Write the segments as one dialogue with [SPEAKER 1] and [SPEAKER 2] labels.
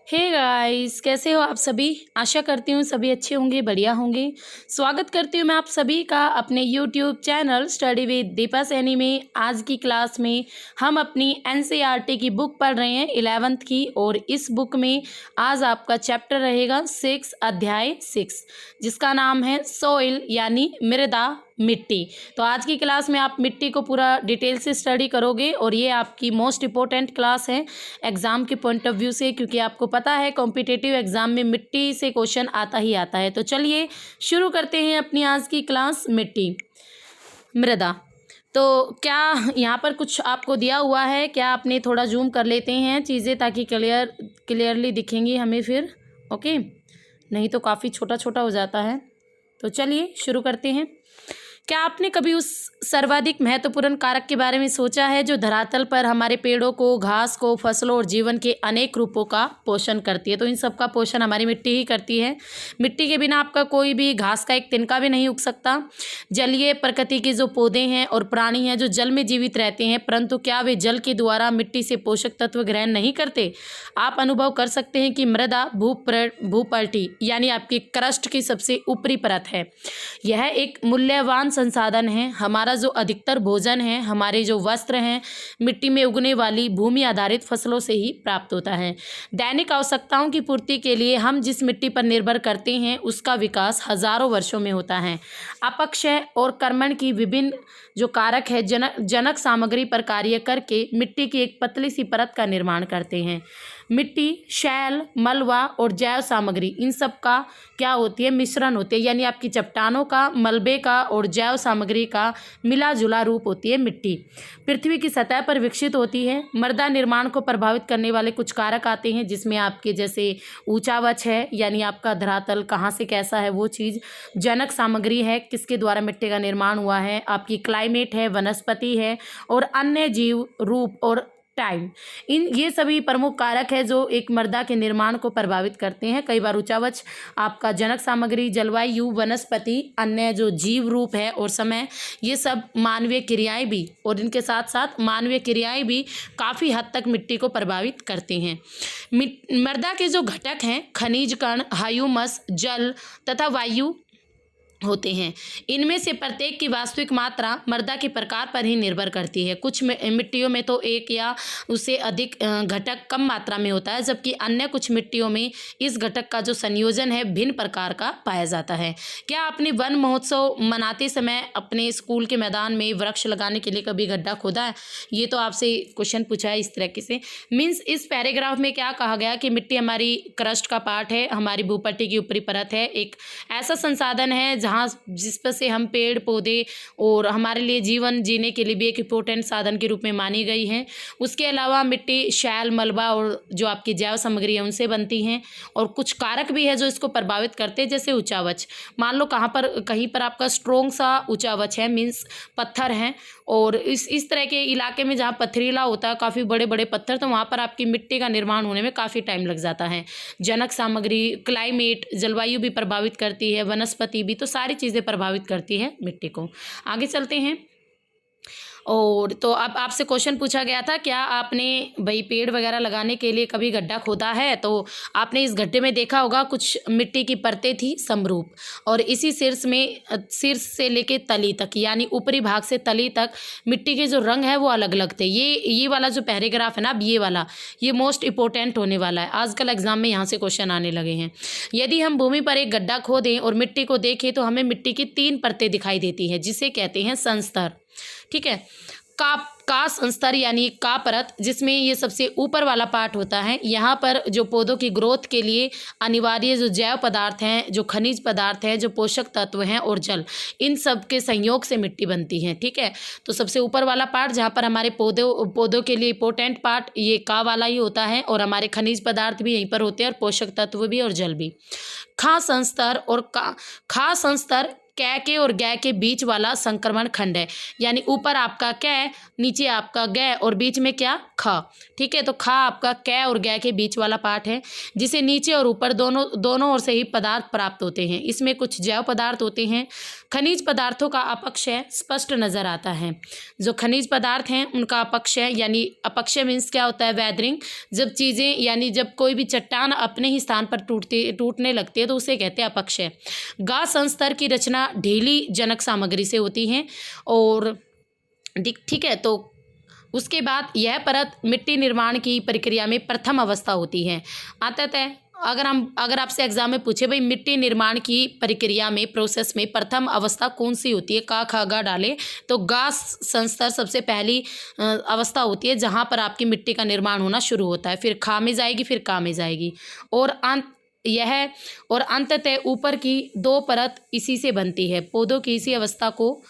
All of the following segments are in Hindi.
[SPEAKER 1] हे गाइस, कैसे हो आप सभी। आशा करती हूँ सभी अच्छे होंगे, बढ़िया होंगे। स्वागत करती हूँ मैं आप सभी का अपने YouTube channel study with Deepa Saini में। आज की क्लास में हम अपनी एनसीईआरटी की बुक पढ़ रहे हैं 11th की, और इस बुक में आज आपका चैप्टर रहेगा 6 अध्याय 6, जिसका नाम है सॉइल यानी मृदा, मिट्टी। तो आज की क्लास में आप मिट्टी को पूरा डिटेल से स्टडी करोगे, और ये आपकी मोस्ट इम्पोर्टेंट क्लास है एग्ज़ाम के पॉइंट ऑफ व्यू से, क्योंकि आपको पता है कॉम्पिटिटिव एग्ज़ाम में मिट्टी से क्वेश्चन आता ही आता है। तो चलिए शुरू करते हैं अपनी आज की क्लास। मिट्टी, मृदा। तो क्या यहाँ पर कुछ आपको दिया हुआ है, क्या आपने थोड़ा जूम कर लेते हैं चीज़ें, ताकि क्लियरली दिखेंगी हमें फिर। ओके, नहीं तो काफ़ी छोटा छोटा हो जाता है। तो चलिए शुरू करते हैं। क्या आपने कभी उस सर्वाधिक महत्वपूर्ण कारक के बारे में सोचा है जो धरातल पर हमारे पेड़ों को, घास को, फसलों और जीवन के अनेक रूपों का पोषण करती है। तो इन सब का पोषण हमारी मिट्टी ही करती है। मिट्टी के बिना आपका कोई भी घास का एक तिनका भी नहीं उग सकता। जलीय प्रकृति के जो पौधे हैं और प्राणी हैं जो जल में जीवित रहते हैं, परंतु क्या वे जल के द्वारा मिट्टी से पोषक तत्व ग्रहण नहीं करते। आप अनुभव कर सकते हैं कि मृदा भूपल्टी यानी आपकी क्रस्ट की सबसे ऊपरी परत है। यह एक मूल्यवान संसाधन है। हमारा जो अधिकतर भोजन है, हमारे जो वस्त्र हैं, मिट्टी में उगने वाली भूमि आधारित फसलों से ही प्राप्त होता है। दैनिक आवश्यकताओं की पूर्ति के लिए हम जिस मिट्टी पर निर्भर करते हैं, उसका विकास हजारों वर्षों में होता है। अपक्षय और कर्मण की विभिन्न जो कारक है जनक सामग्री पर कार्य करके मिट्टी की एक पतली सी परत का निर्माण करते हैं। मिट्टी, शैल, मलबा और जैव सामग्री, इन सब का क्या होती है, मिश्रण होते हैं। यानी आपकी चट्टानों का, मलबे का और जैव सामग्री का मिला जुला रूप होती है मिट्टी। पृथ्वी की सतह पर विकसित होती है। मृदा निर्माण को प्रभावित करने वाले कुछ कारक आते हैं, जिसमें आपके जैसे ऊंचावच है, यानी आपका धरातल कहाँ से कैसा है वो चीज़। जनक सामग्री है, किसके द्वारा मिट्टी का निर्माण हुआ है। आपकी क्लाइमेट है, वनस्पति है और अन्य जीव रूप और टाइम। ये सभी प्रमुख कारक है जो एक मृदा के निर्माण को प्रभावित करते हैं। कई बार ऊंचावच, आपका जनक सामग्री, जलवायु, वनस्पति, अन्य जो जीव रूप है और समय, ये सब मानवीय क्रियाएं भी, और इनके साथ साथ मानवीय क्रियाएं भी काफ़ी हद तक मिट्टी को प्रभावित करती हैं। मृदा के जो घटक हैं, खनिज कण, ह्यूमस, जल तथा वायु होते हैं। इनमें से प्रत्येक की वास्तविक मात्रा मृदा के प्रकार पर ही निर्भर करती है। कुछ मिट्टियों में तो एक या उससे अधिक घटक कम मात्रा में होता है, जबकि अन्य कुछ मिट्टियों में इस घटक का जो संयोजन है भिन्न प्रकार का पाया जाता है। क्या आपने वन महोत्सव मनाते समय अपने स्कूल के मैदान में वृक्ष लगाने के लिए कभी गड्ढा खोदा है? ये तो आपसे क्वेश्चन पूछा है इस तरीके से। मीन्स इस पैराग्राफ में क्या कहा गया कि मिट्टी हमारी क्रस्ट का पार्ट है, हमारी भूपट्टी की ऊपरी परत है, एक ऐसा संसाधन है जहाँ जिस पर से हम पेड़ पौधे और हमारे लिए जीवन जीने के लिए भी एक इम्पोर्टेंट साधन के रूप में मानी गई है। उसके अलावा मिट्टी शैल, मलबा और जो आपकी जैव सामग्री है उनसे बनती हैं, और कुछ कारक भी है जो इसको प्रभावित करते हैं, जैसे ऊंचावच। मान लो कहीं पर आपका स्ट्रोंग सा ऊंचावच है, मीन्स पत्थर हैं, और इस तरह के इलाके में जहाँ पथरीला होता है, काफ़ी बड़े बड़े पत्थर, तो वहाँ पर आपकी मिट्टी का निर्माण होने में काफ़ी टाइम लग जाता है। जनक सामग्री, क्लाइमेट, जलवायु भी प्रभावित करती है, वनस्पति भी, तो सारी चीज़ें प्रभावित करती है मिट्टी को। आगे चलते हैं। और तो अब आपसे क्वेश्चन पूछा गया था, क्या आपने भाई पेड़ वगैरह लगाने के लिए कभी गड्ढा खोदा है? तो आपने इस गड्ढे में देखा होगा कुछ मिट्टी की परतें थी समरूप, और इसी शीर्ष से लेके तली तक, यानी ऊपरी भाग से तली तक मिट्टी के जो रंग है वो अलग अलग थे। ये वाला जो पैराग्राफ है ना, अब ये वाला, ये मोस्ट इंपॉर्टेंट होने वाला है। आजकल एग्जाम में यहाँ से क्वेश्चन आने लगे हैं। यदि हम भूमि पर एक गड्ढा खोदें और मिट्टी को देखें तो हमें मिट्टी की 3 परतें दिखाई देती है, जिसे कहते हैं संस्तर। ठीक है, का संस्तर यानी का परत, जिसमें ये सबसे ऊपर वाला पार्ट होता है। यहाँ पर जो पौधों की ग्रोथ के लिए अनिवार्य जो जैव पदार्थ हैं, जो खनिज पदार्थ हैं, जो पोषक तत्व हैं और जल, इन सब के संयोग से मिट्टी बनती है। ठीक है, तो सबसे ऊपर वाला पार्ट जहाँ पर हमारे पौधों के लिए इंपॉर्टेंट पार्ट ये का वाला ही होता है, और हमारे खनिज पदार्थ भी यहीं पर होते हैं, और पोषक तत्व भी और जल भी। खा संस्तर कै के और गै के बीच वाला संक्रमण खंड है, यानी ऊपर आपका कै, नीचे आपका गै और बीच में क्या, ख। ठीक है, तो ख आपका कै और गै के बीच वाला पार्ट है, जिसे नीचे और ऊपर दोनों ओर से ही पदार्थ प्राप्त होते हैं। इसमें कुछ जैव पदार्थ होते हैं। खनिज पदार्थों का अपक्षय स्पष्ट नजर आता है। जो खनिज पदार्थ हैं उनका अपक्षय, यानी अपक्षय मीन्स क्या होता है, वेदरिंग। जब चीज़ें यानी जब कोई भी चट्टान अपने ही स्थान पर टूटने लगती है तो उसे कहते हैं अपक्षय। गा संस्तर की रचना ढीली जनक सामग्री से होती है और ठीक है, तो उसके बाद यह परत मिट्टी निर्माण की प्रक्रिया में प्रथम अवस्था होती है। अतः अगर आपसे एग्जाम में पूछे भाई मिट्टी निर्माण की प्रक्रिया में, प्रोसेस में प्रथम अवस्था कौन सी होती है, का खा गा डाले तो गा संस्तर सबसे पहली अवस्था होती है जहाँ पर आपकी मिट्टी का निर्माण होना शुरू होता है, फिर खा में जाएगी, फिर का में जाएगी और अंततः ऊपर की दो परत इसी से बनती है। पौधों की इसी अवस्था को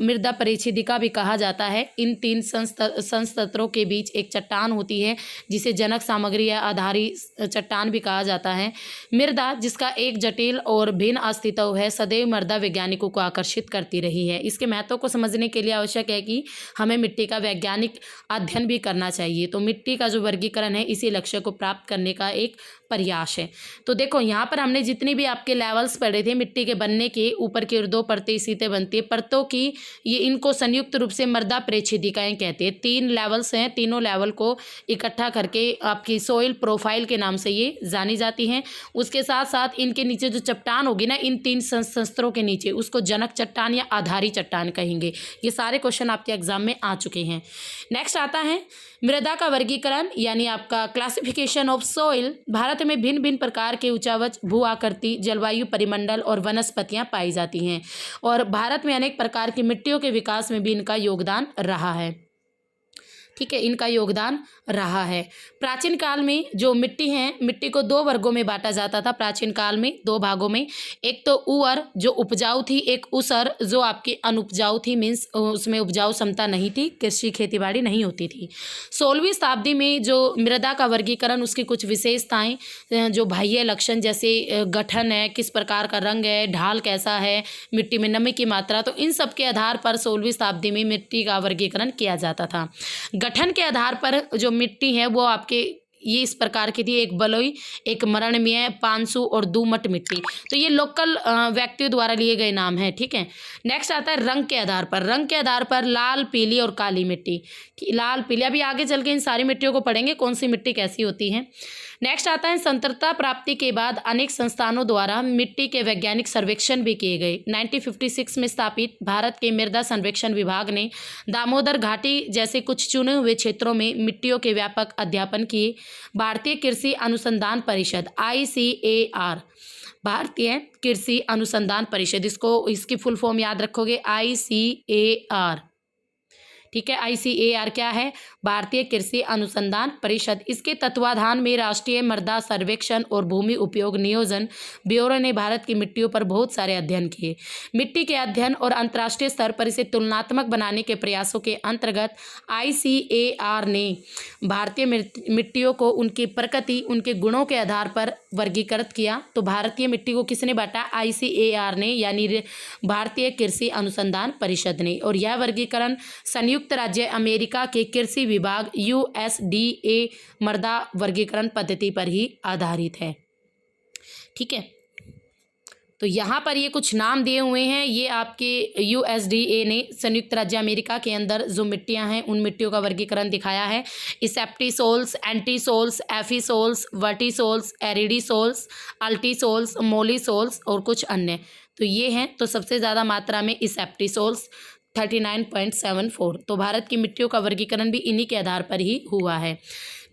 [SPEAKER 1] मृदा परिच्छेदिका भी कहा जाता है। इन तीन संस्तत्रों के बीच एक चट्टान होती है जिसे जनक सामग्री या आधारी चट्टान भी कहा जाता है। मृदा जिसका एक जटिल और भिन्न अस्तित्व है, सदैव मृदा वैज्ञानिकों को आकर्षित करती रही है। इसके महत्व को समझने के लिए आवश्यक है कि हमें मिट्टी का वैज्ञानिक अध्ययन भी करना चाहिए। तो मिट्टी का जो वर्गीकरण है इसी लक्ष्य को प्राप्त करने का एक प्रयास है। तो देखो यहाँ पर हमने जितनी भी आपके लेवल्स पढ़े थे मिट्टी के बनने के, ऊपर की दो परतें इसी से बनती है, परतों की ये इनको संयुक्त रूप से मृदा परिच्छेदिकाएं कहते हैं। 3 लेवल्स हैं, तीनों लेवल को इकट्ठा करके आपकी सोइल प्रोफाइल के नाम से ये जानी जाती हैं। उसके साथ साथ इनके नीचे जो चट्टान होगी ना, इन 3 संस्तरों के नीचे, उसको जनक चट्टान या आधारी चट्टान कहेंगे। ये सारे क्वेश्चन आपके एग्जाम में आ चुके हैं। नेक्स्ट आता है मृदा का वर्गीकरण, यानी आपका क्लासिफिकेशन ऑफ सॉइल। भारत में भिन्न भिन्न प्रकार के उच्चावच, भू आकृति, जलवायु, परिमंडल और वनस्पतियां पाई जाती हैं और भारत में अनेक प्रकार की मिट्टियों के विकास में भी इनका योगदान रहा है। ठीक है, इनका योगदान रहा है। प्राचीन काल में जो मिट्टी है, मिट्टी को 2 वर्गों में बांटा जाता था। प्राचीन काल में 2 भागों में, एक तो ऊअर जो उपजाऊ थी, एक उसर जो आपकी अनुपजाऊ थी, मीन्स उसमें उपजाऊ क्षमता नहीं थी, कृषि खेतीबाड़ी नहीं होती थी। 16वीं शताब्दी में जो मृदा का वर्गीकरण, उसकी कुछ विशेषताएं, जो बाह्य लक्षण जैसे गठन है, किस प्रकार का रंग है, ढाल कैसा है, मिट्टी में नमी की मात्रा, तो इन सब के आधार पर 16वीं शताब्दी में मिट्टी का वर्गीकरण किया जाता था। गठन के आधार पर जो मिट्टी है वो आपके ये इस प्रकार की थी, एक बलुई, एक मरणमीय, पांसु और दोमट मिट्टी। तो ये लोकल व्यक्तियों द्वारा लिए गए नाम है। ठीक है, नेक्स्ट आता है रंग के आधार पर। रंग के आधार पर लाल, पीली और काली मिट्टी। लाल, पीली, अभी आगे चल के इन सारी मिट्टियों को पढ़ेंगे कौन सी मिट्टी कैसी होती है। नेक्स्ट आता है स्वतंत्रता प्राप्ति के बाद अनेक संस्थानों द्वारा मिट्टी के वैज्ञानिक सर्वेक्षण भी किए गए। 1956 में स्थापित भारत के मृदा सर्वेक्षण विभाग ने दामोदर घाटी जैसे कुछ चुने हुए क्षेत्रों में मिट्टियों के व्यापक अध्ययन किए। भारतीय कृषि अनुसंधान परिषद ICAR, भारतीय कृषि अनुसंधान परिषद, इसकी फुल फॉर्म याद रखोगे, ICAR। ठीक है, ICAR क्या है, भारतीय कृषि अनुसंधान परिषद। इसके तत्वाधान में राष्ट्रीय मृदा सर्वेक्षण और भूमि उपयोग नियोजन ब्यूरो ने भारत की मिट्टियों पर बहुत सारे अध्ययन किए। मिट्टी के अध्ययन और अंतर्राष्ट्रीय स्तर पर इसे तुलनात्मक बनाने के प्रयासों के अंतर्गत ICAR ने भारतीय मिट्टियों को उनकी प्रकृति, उनके गुणों के आधार पर वर्गीकृत किया। तो भारतीय मिट्टी को किसने बांटा, ICAR ने, यानी भारतीय कृषि अनुसंधान परिषद ने। और यह वर्गीकरण संयुक्त राज्य अमेरिका के कृषि विभाग USDA मृदा वर्गीकरण पद्धति पर ही आधारित है। ठीक है, तो यहाँ पर ये कुछ नाम दिए हुए हैं, ये आपके USDA ने संयुक्त राज्य अमेरिका के अंदर जो मिट्टियाँ हैं उन मिट्टियों का वर्गीकरण दिखाया है। एसेप्टिसोल्स, एंटीसोल्स, एफिसोल्स, वर्टिसोल्स, एरिडीसोल्स, अल्टीसोल्स, मोलिसोल्स और कुछ अन्य। तो ये हैं, तो सबसे ज़्यादा मात्रा में एसेप्टिसोल्स 39.74। तो भारत की मिट्टियों का वर्गीकरण भी इन्हीं के आधार पर ही हुआ है।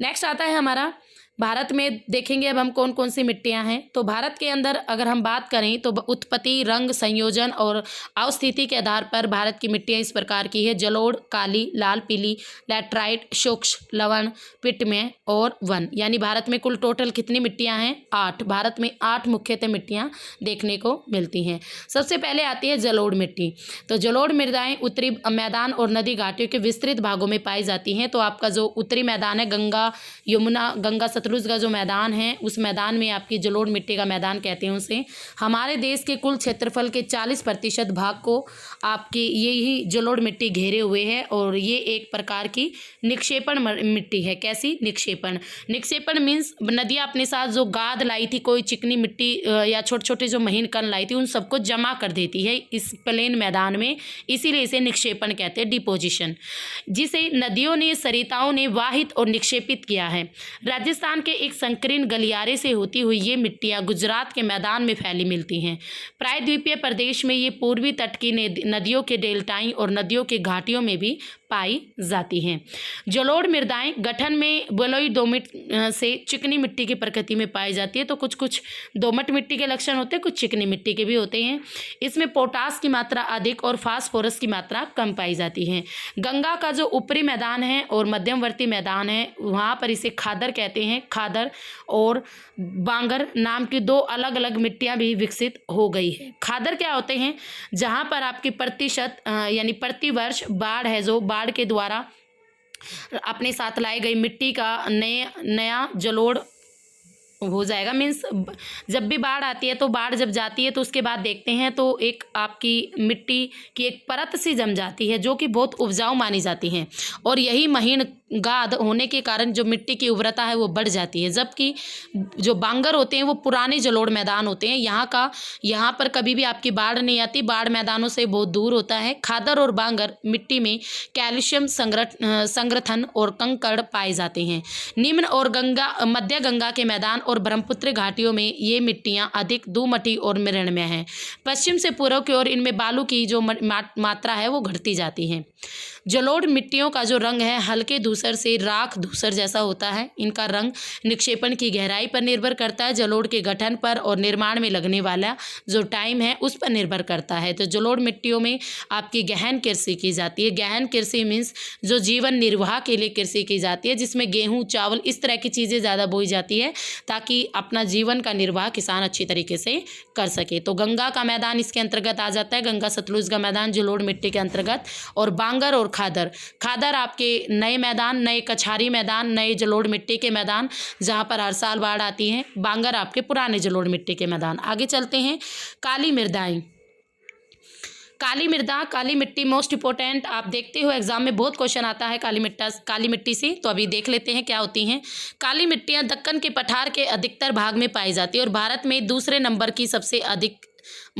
[SPEAKER 1] नेक्स्ट आता है हमारा भारत में, देखेंगे अब हम कौन कौन सी मिट्टियां हैं। तो भारत के अंदर अगर हम बात करें तो उत्पत्ति, रंग, संयोजन और अवस्थिति के आधार पर भारत की मिट्टियां इस प्रकार की है: जलोढ़, काली, लाल, पीली, लैटराइट, शुष्क, लवण, पिटमय और वन। यानी भारत में कुल टोटल कितनी मिट्टियां हैं, 8। भारत में 8 मुख्यतः मिट्टियां देखने को मिलती हैं। सबसे पहले आती है जलोढ़ मिट्टी। तो जलोढ़ मृदाएं उत्तरी मैदान और नदी घाटियों के विस्तृत भागों में पाई जाती हैं। तो आपका जो उत्तरी मैदान है, गंगा, यमुना, गंगा सतलुज का जो मैदान है उस मैदान में आपकी जलोढ़ मिट्टी का मैदान कहते हैं उसे। हमारे देश के कुल क्षेत्रफल के 40% भाग को आपकी यही जलोढ़ मिट्टी घेरे हुए है और ये एक प्रकार की निक्षेपण मिट्टी है। कैसी? निक्षेपण। निक्षेपण मीन्स नदियाँ अपने साथ जो गाद लाई थी, कोई चिकनी मिट्टी या छोटे छोटे जो महीन कण लाई थी, उन सबको जमा कर देती है इस प्लेन मैदान में, इसीलिए इसे निक्षेपण कहते हैं, डिपोजिशन, जिसे नदियों ने, सरिताओं ने वाहित और निक्षेपित किया है। राजस्थान के एक संकीर्ण गलियारे से होती हुई ये मिट्टियाँ गुजरात के मैदान में फैली मिलती हैं। प्रायद्वीपीय प्रदेश में ये पूर्वी तट की नदियों के डेल्टाई और नदियों के घाटियों में भी पाई जाती हैं। जलोढ़ मृदाएं गठन में बलुई दोमट से चिकनी मिट्टी की प्रकृति में पाई जाती है। तो कुछ कुछ दोमट मिट्टी के लक्षण होते हैं, कुछ चिकनी मिट्टी के भी होते हैं। इसमें पोटास की मात्रा अधिक और फास्फोरस की मात्रा कम पाई जाती है। गंगा का जो ऊपरी मैदान है और मध्यवर्ती मैदान है वहाँ पर इसे खादर कहते हैं। खादर और बांगर नाम की दो अलग अलग मिट्टियाँ भी विकसित हो गई है। खादर क्या होते हैं? जहाँ पर आपकी प्रतिशत यानी प्रतिवर्ष बाढ़ है, जो बाढ़ के द्वारा अपने साथ लाई गई मिट्टी का नया जलोढ़ हो जाएगा। मीन्स जब भी बाढ़ आती है तो बाढ़ जब जाती है तो उसके बाद देखते हैं तो एक आपकी मिट्टी की एक परत सी जम जाती है जो कि बहुत उपजाऊ मानी जाती है और यही महीन गाद होने के कारण जो मिट्टी की उर्वरता है वो बढ़ जाती है। जबकि जो बांगर होते हैं वो पुराने जलोढ़ मैदान होते हैं, यहाँ पर कभी भी आपकी बाढ़ नहीं आती, बाढ़ मैदानों से बहुत दूर होता है। खादर और बांगर मिट्टी में कैल्शियम संग्रथन और कंकड़ पाए जाते हैं। निम्न और मध्य गंगा के मैदान और ब्रह्मपुत्र घाटियों में ये मिट्टियाँ अधिक दुमटी और मृणमय हैं। पश्चिम से पूर्व की ओर इनमें बालू की जो मात्रा है वो घटती जाती है। जलोढ़ मिट्टियों का जो रंग है हल्के धूसर से राख धूसर जैसा होता है। इनका रंग निक्षेपण की गहराई पर निर्भर करता है, जलोढ़ के गठन पर और निर्माण में लगने वाला जो टाइम है उस पर निर्भर करता है। तो जलोढ़ मिट्टियों में आपकी गहन कृषि की जाती है। गहन कृषि मीन्स जो जीवन निर्वाह के लिए कृषि की जाती है, जिसमें गेहूँ, चावल, इस तरह की चीज़ें ज़्यादा बोई जाती है ताकि अपना जीवन का निर्वाह किसान अच्छी तरीके से कर सके। तो गंगा का मैदान इसके अंतर्गत आ जाता है, गंगा सतलुज का मैदान जलोढ़ मिट्टी के अंतर्गत। और बांगर और खादर आपके नए मैदान, नए कछारी मैदान, नए जलोढ़ मिट्टी के मैदान जहाँ पर हर साल बाढ़ आती है। बांगर आपके पुराने जलोढ़ मिट्टी के मैदान। आगे चलते हैं। काली मृदाएं। काली मृदा, काली मिट्टी मोस्ट इंपॉर्टेंट, आप देखते हो एग्जाम में बहुत क्वेश्चन आता है काली मिट्टी से। तो अभी देख लेते हैं क्या होती हैं। काली मिट्टियाँ दक्कन के पठार के अधिकतर भाग में पाई जाती है और भारत में दूसरे नंबर की सबसे अधिक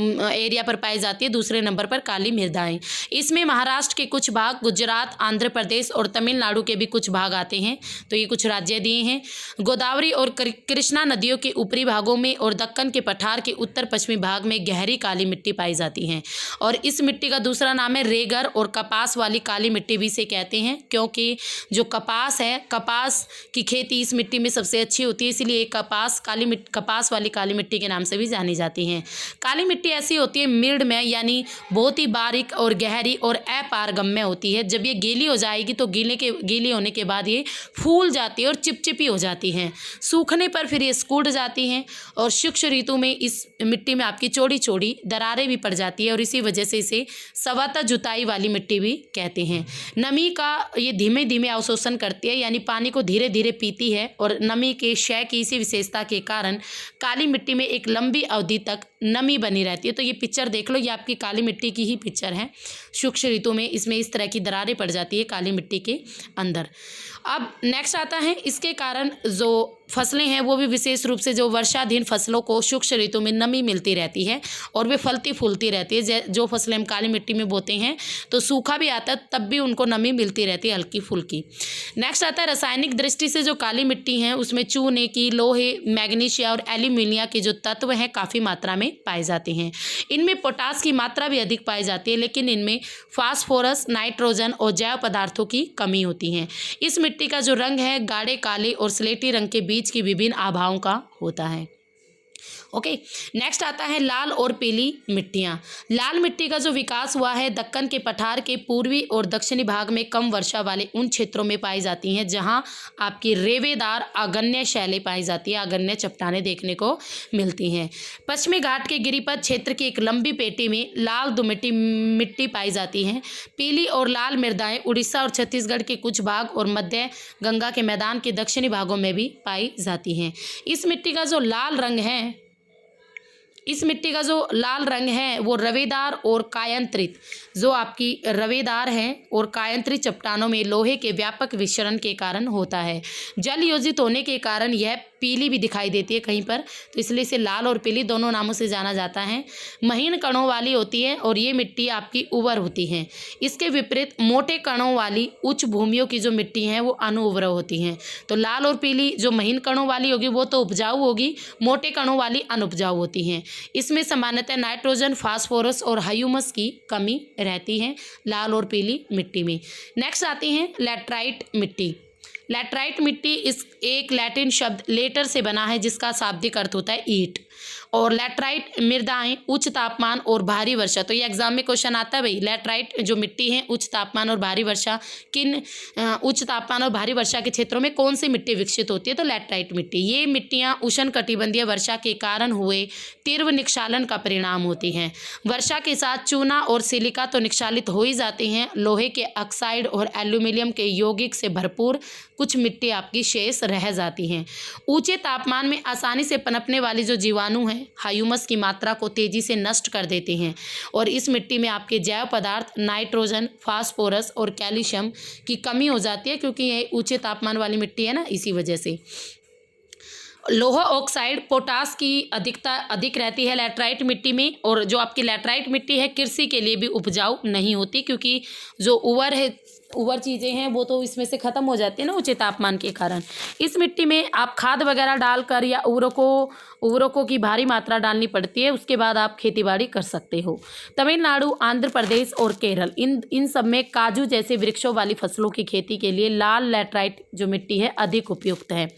[SPEAKER 1] एरिया पर पाई जाती है, दूसरे नंबर पर काली मृदाएं। इसमें महाराष्ट्र के कुछ भाग, गुजरात, आंध्र प्रदेश और तमिलनाडु के भी कुछ भाग आते हैं। तो ये कुछ राज्य दिए हैं। गोदावरी और कृष्णा नदियों के ऊपरी भागों में और दक्कन के पठार के उत्तर पश्चिमी भाग में गहरी काली मिट्टी पाई जाती है। और इस मिट्टी का दूसरा नाम है रेगर और कपास वाली काली मिट्टी भी इसे कहते हैं, क्योंकि जो कपास है, कपास की खेती इस मिट्टी में सबसे अच्छी होती है, इसलिए कपास वाली काली मिट्टी के नाम से भी जानी जाती है। काली मिट्टी ऐसी होती है मिर्द में, यानी बहुत ही बारीक और गहरी और अपारगम्य होती है। जब ये गीली हो जाएगी तो गीली होने के बाद ये फूल जाती है और चिपचिपी हो जाती हैं। सूखने पर फिर ये सिकुड़ जाती हैं और शुष्क ऋतु में इस मिट्टी में आपकी चौड़ी चौड़ी दरारें भी पड़ जाती है और इसी वजह से इसे सवाता जुताई वाली मिट्टी भी कहते हैं। नमी का ये धीमे धीमे अवशोषण करती है, यानी पानी को धीरे धीरे पीती है और नमी के क्षय की इसी विशेषता के कारण काली मिट्टी में एक लंबी अवधि तक नमी बनी रहती है। तो ये पिक्चर देख लो, ये आपकी काली मिट्टी की ही पिक्चर है। शुष्क ऋतु में इसमें इस तरह की दरारें पड़ जाती है काली मिट्टी के अंदर। अब नेक्स्ट आता है, इसके कारण जो फसलें हैं वो भी विशेष रूप से जो वर्षाधीन फसलों को शुष्क ऋतु में नमी मिलती रहती है और वे फलती फूलती रहती है। जो फसलें हम काली मिट्टी में बोते हैं तो सूखा भी आता है तब भी उनको नमी मिलती रहती है हल्की फुल्की। नेक्स्ट आता है रासायनिक दृष्टि से जो काली मिट्टी है उसमें चूने की, लोहे, मैग्नीशिया और एल्यूमिनियम के जो तत्व हैं काफ़ी मात्रा में पाए जाते हैं। इनमें पोटास की मात्रा भी अधिक पाई जाती है, लेकिन इनमें फास्फोरस, नाइट्रोजन और जैव पदार्थों की कमी होती है। इस मिट्टी का जो रंग है गाढ़े काले और स्लेटी रंग के बीच की विभिन्न आभाओं का होता है। ओके। नेक्स्ट आता है लाल और पीली मिट्टियाँ। लाल मिट्टी का जो विकास हुआ है दक्कन के पठार के पूर्वी और दक्षिणी भाग में कम वर्षा वाले उन क्षेत्रों में पाई जाती हैं जहां आपकी रेवेदार आग्नेय शैलें पाई जाती है, आग्नेय चट्टानें देखने को मिलती हैं। पश्चिमी घाट के गिरिपथ क्षेत्र की एक लंबी पेटी में लाल दुमिट्टी मिट्टी पाई जाती है। पीली और लाल मृदाएं उड़ीसा और छत्तीसगढ़ के कुछ भाग और मध्य गंगा के मैदान के दक्षिणी भागों में भी पाई जाती हैं। इस मिट्टी का जो लाल रंग है वो रवेदार और कायांतरित, जो आपकी रवेदार है और कायांतरित चट्टानों में लोहे के व्यापक विचरण के कारण होता है। जल योजित होने के कारण यह पीली भी दिखाई देती है कहीं पर, तो इसलिए इसे लाल और पीली दोनों नामों से जाना जाता है। महीन कणों वाली होती है और ये मिट्टी आपकी उर्वर होती है। इसके विपरीत मोटे कणों वाली उच्च भूमियों की जो मिट्टी है वो अनुउर्वर होती हैं। तो लाल और पीली जो महीन कणों वाली होगी वो तो उपजाऊ होगी, मोटे कणों वाली अनुपजाऊ होती हैं। इसमें सामान्यतः नाइट्रोजन, फास्फोरस और ह्यूमस की कमी रहती है लाल और पीली मिट्टी में। नेक्स्ट आती है लैटराइट मिट्टी। लैटराइट मिट्टी इस एक लैटिन शब्द लेटर से बना है जिसका शाब्दिक अर्थ होता है ईंट। और लैटराइट मृदाएं उच्च तापमान और भारी वर्षा, तो ये एग्जाम में क्वेश्चन आता है भाई, लैटराइट जो मिट्टी है उच्च तापमान और भारी वर्षा उच्च तापमान और भारी वर्षा के क्षेत्रों में कौन सी मिट्टी विकसित होती है, तो लैटराइट मिट्टी। ये मिट्टियां उष्णकटिबंधीय वर्षा के कारण हुए तीव्र निक्षालन का परिणाम होती हैं। वर्षा के साथ चूना और सिलिका तो निक्षालित हो ही जाती हैं, लोहे के ऑक्साइड और एल्यूमिनियम के यौगिक से भरपूर कुछ मिट्टी आपकी शेष रह जाती हैं। ऊंचे तापमान में आसानी से पनपने वाली जो जीवाणु हैं ह्यूमस की मात्रा को तेजी से नष्ट कर देते हैं और इस मिट्टी में आपके जैव पदार्थ नाइट्रोजन, फास्फोरस और कैल्शियम की कमी हो जाती है, क्योंकि ये ऊंचे तापमान वाली मिट्टी है ना, इसी वजह से। लोहा ऑक्साइड, पोटास की अधिकता अधिक रहती है लैटराइट मिट्टी में। और जो आपकी लैटराइट मिट्टी है कृषि के लिए भी उपजाऊ नहीं होती, क्योंकि जो उवर चीज़ें हैं वो तो इसमें से ख़त्म हो जाती है ना ऊंचे तापमान के कारण। इस मिट्टी में आप खाद वगैरह डालकर या उर्वरकों की भारी मात्रा डालनी पड़ती है, उसके बाद आप खेतीबाड़ी कर सकते हो। तमिलनाडु, आंध्र प्रदेश और केरल इन सब में काजू जैसे वृक्षों वाली फसलों की खेती के लिए लाल लैटराइट जो मिट्टी है अधिक उपयुक्त है।